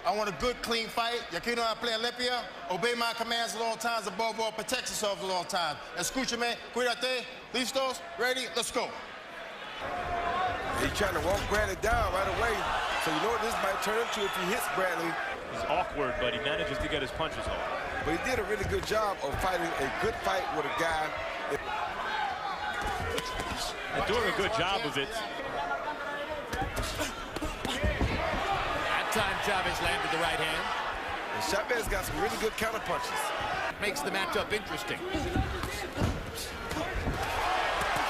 I want a good, clean fight. Y aquí no hay play Olympia. Obey my commands at all times. Above all, protect yourself at all times. Escúchame, cuídate, listos, ready, let's go. He's trying to walk Bradley down right away. So you know what this might turn into if he hits Bradley. He's awkward, but he manages to get his punches off. But he did a really good job of fighting a good fight with a guy. And doing a good job of it. That time Chaves landed the right hand. And Chaves got some really good counter punches. Makes the matchup interesting.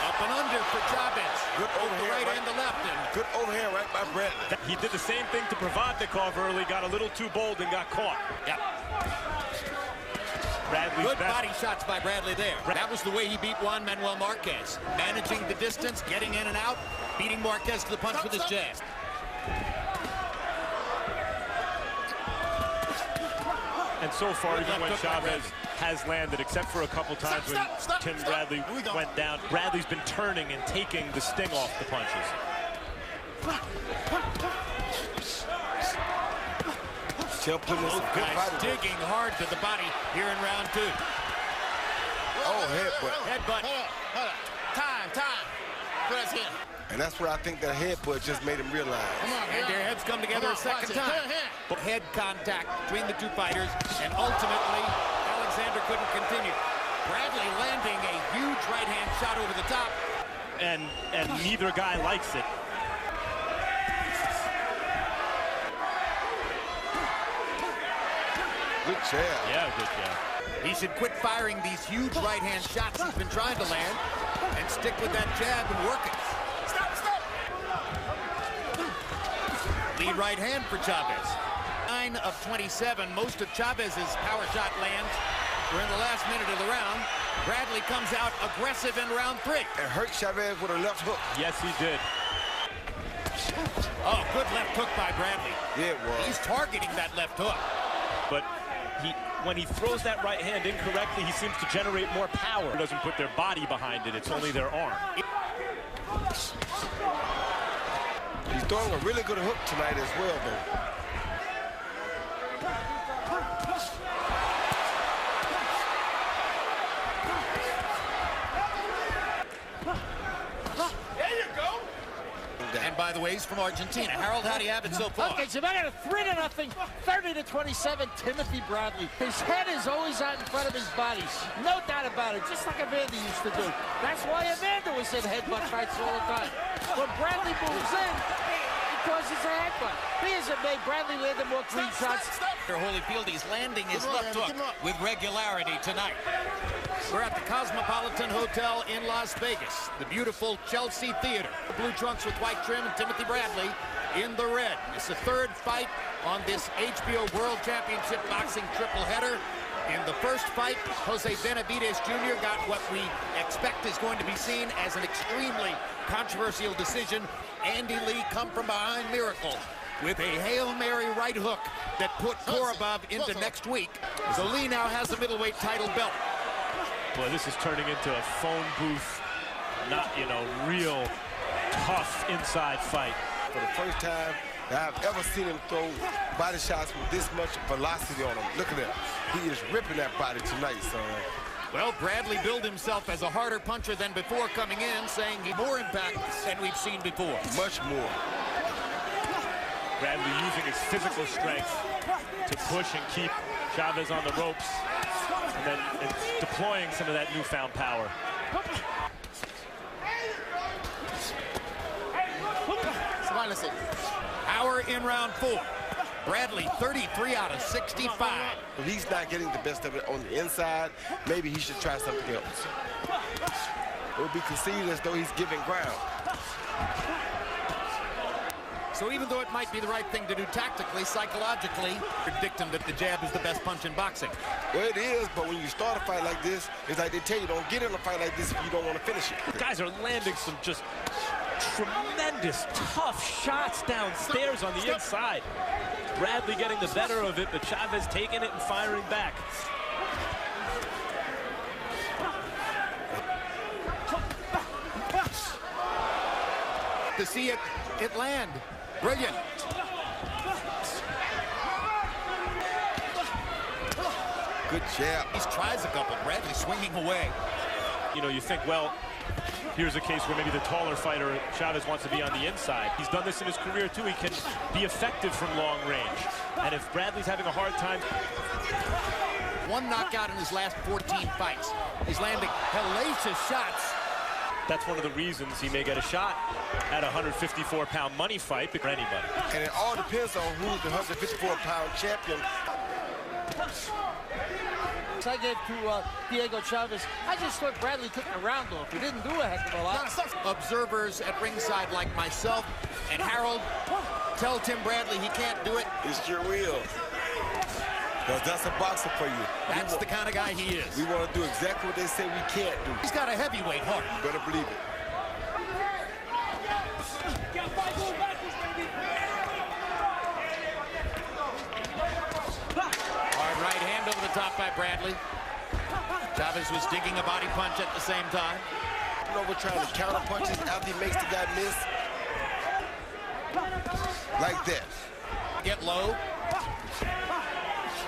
Up and under for Chaves. Good overhand, the right and the left. And good overhand right by Bradley. He did the same thing to Provodnikov early, got a little too bold and got caught. Yep. Bradley's Good best. body shots by Bradley there. That was the way he beat Juan Marquez. Managing the distance, getting in and out, beating Marquez to the punch with his jab. And so far, even when Chaves has landed, except for a couple times when Tim Bradley went down, Bradley's been turning and taking the sting off the punches. Still putting some good Guys body digging hard to the body here in round 2. Oh, headbutt. Headbutt. Hold on. Time. Press here. And that's where I think that headbutt just made him realize. And their heads come together a second time. Head contact between the two fighters, and ultimately, Alexander couldn't continue. Bradley landing a huge right-hand shot over the top. And neither guy likes it. Good jab. Yeah, good jab. He should quit firing these huge right-hand shots he's been trying to land and stick with that jab and work it. Stop. Lead right hand for Chaves. 9 of 27. Most of Chavez's power shot lands were in the last minute of the round. Bradley comes out aggressive in round 3. And hurt Chaves with a left hook. Yes, he did. Oh, good left hook by Bradley. Yeah, it was. He's targeting that left hook. But when he throws that right hand incorrectly, he seems to generate more power. He doesn't put their body behind it. It's only their arm. He's throwing a really good hook tonight as well, though. And by the way, he's from Argentina. Harold, how do you have it so far? Okay, so I got a 3-0, 30-27, Timothy Bradley. His head is always out in front of his body. No doubt about it, just like Evander used to do. That's why Evander was in headbutt fights all the time. When Bradley moves in, it causes a headbutt. He hasn't made Bradley landed more clean shots. Holyfield, he's landing his left hook with regularity tonight. We're at the Cosmopolitan Hotel in Las Vegas, the beautiful Chelsea Theater. Blue trunks with white trim and Timothy Bradley in the red. It's the third fight on this HBO World Championship boxing triple header. In the first fight, Jose Benavidez Jr. got what we expect is going to be seen as an extremely controversial decision. Andy Lee come from behind miracle with a Hail Mary right hook that put Korobov into next week. So Lee now has the middleweight title belt. Boy, this is turning into a phone booth, not, real tough inside fight. For the first time that I've ever seen him throw body shots with this much velocity on him. Look at him. He is ripping that body tonight, son. Well, Bradley billed himself as a harder puncher than before coming in, saying he more impact than we've seen before. Much more. Bradley using his physical strength to push and keep Chaves on the ropes, and then deploying some of that newfound power. Power in round 4. Bradley 33 out of 65. If he's not getting the best of it on the inside, maybe he should try something else. It will be conceived as though he's giving ground. So even though it might be the right thing to do tactically, psychologically, predict him that the jab is the best punch in boxing. Well, it is, but when you start a fight like this, it's like they tell you, don't get in a fight like this if you don't want to finish it. The guys are landing some just tremendous, tough shots downstairs on the inside. Bradley getting the better of it, but Chaves taking it and firing back. To see it land. Brilliant. good jab. He tries a couple. Bradley swinging away. You know, you think, well, here's a case where maybe the taller fighter, Chaves, wants to be on the inside. He's done this in his career, too. He can be effective from long range. And if Bradley's having a hard time... One knockout in his last 14 fights. He's landing hellacious shots. That's one of the reasons he may get a shot at a 154-pound money fight for anybody. And it all depends on who's the 154-pound champion. I gave to Diego Chaves. I just thought Bradley took the round off. He didn't do a heck of a lot. Observers at ringside like myself and Harold tell Tim Bradley he can't do it. It's your will. Because that's a boxer for you. That's the kind of guy he is. We want to do exactly what they say we can't do. He's got a heavyweight heart. You better believe it. Hard right hand over the top by Bradley. Chaves was digging a body punch at the same time. You know, we're trying to counter punches after he makes the guy miss. Like that. Get low.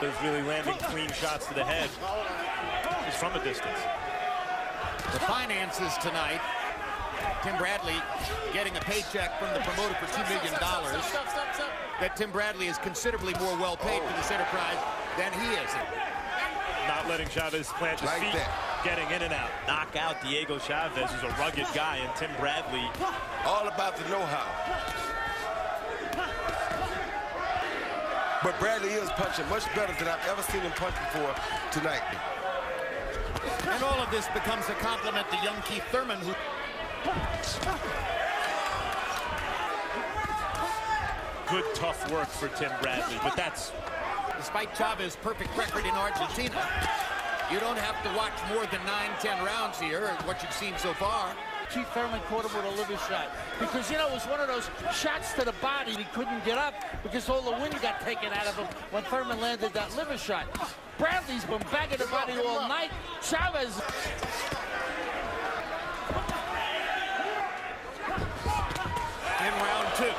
Is really landing clean shots to the head just from a distance. The finances tonight. Tim Bradley getting a paycheck from the promoter for $2 million. That Tim Bradley is considerably more well paid for this enterprise than he is. Not letting Chaves plant his feet, getting in and out. Knock out Diego Chaves, who's a rugged guy, and Tim Bradley. All about the know-how. But Bradley is punching much better than I've ever seen him punch before tonight. And all of this becomes a compliment to young Keith Thurman, who... Good, tough work for Tim Bradley, but that's... Despite Chaves' perfect record in Argentina, you don't have to watch more than 9-10 rounds here, what you've seen so far. Keith Thurman caught him with a liver shot. Because, you know, it was one of those shots to the body. He couldn't get up because all the wind got taken out of him when Thurman landed that liver shot. Bradley's been banging the body all night. Chaves... In round two.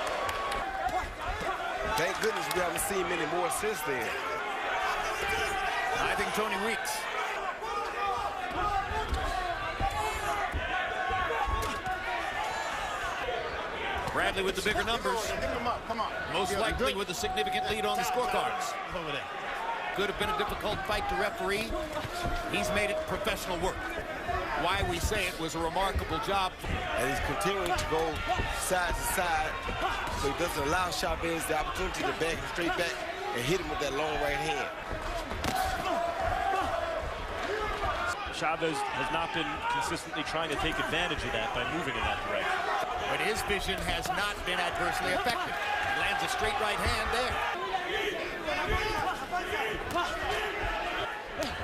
Thank goodness we haven't seen many more since then. I think Tony Weeks. Bradley with the bigger numbers. Most likely with a significant lead on the scorecards. Could have been a difficult fight to referee. He's made it professional work. Why we say it was a remarkable job. And he's continuing to go side to side, so he doesn't allow Chaves the opportunity to back him straight back and hit him with that long right hand. Chaves has not been consistently trying to take advantage of that by moving in that direction. But his vision has not been adversely affected. He lands a straight right hand there.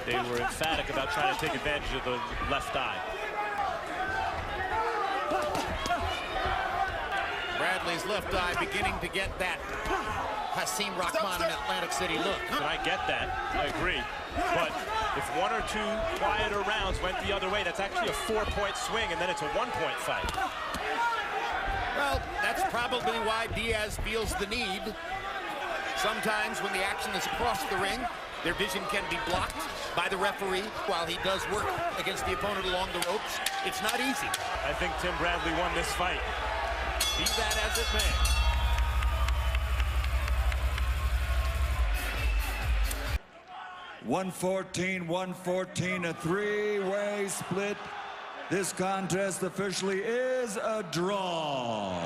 They were emphatic about trying to take advantage of the left eye. Bradley's left eye beginning to get that Hasim Rahman in Atlantic City look. And I get that, I agree. But if one or two quieter rounds went the other way, that's actually a 4-point swing, and then it's a 1-point fight. Well, that's probably why Diaz feels the need. Sometimes when the action is across the ring, their vision can be blocked by the referee while he does work against the opponent along the ropes. It's not easy. I think Tim Bradley won this fight. Be that as it may. $114, a three-way split. This contest officially is a draw.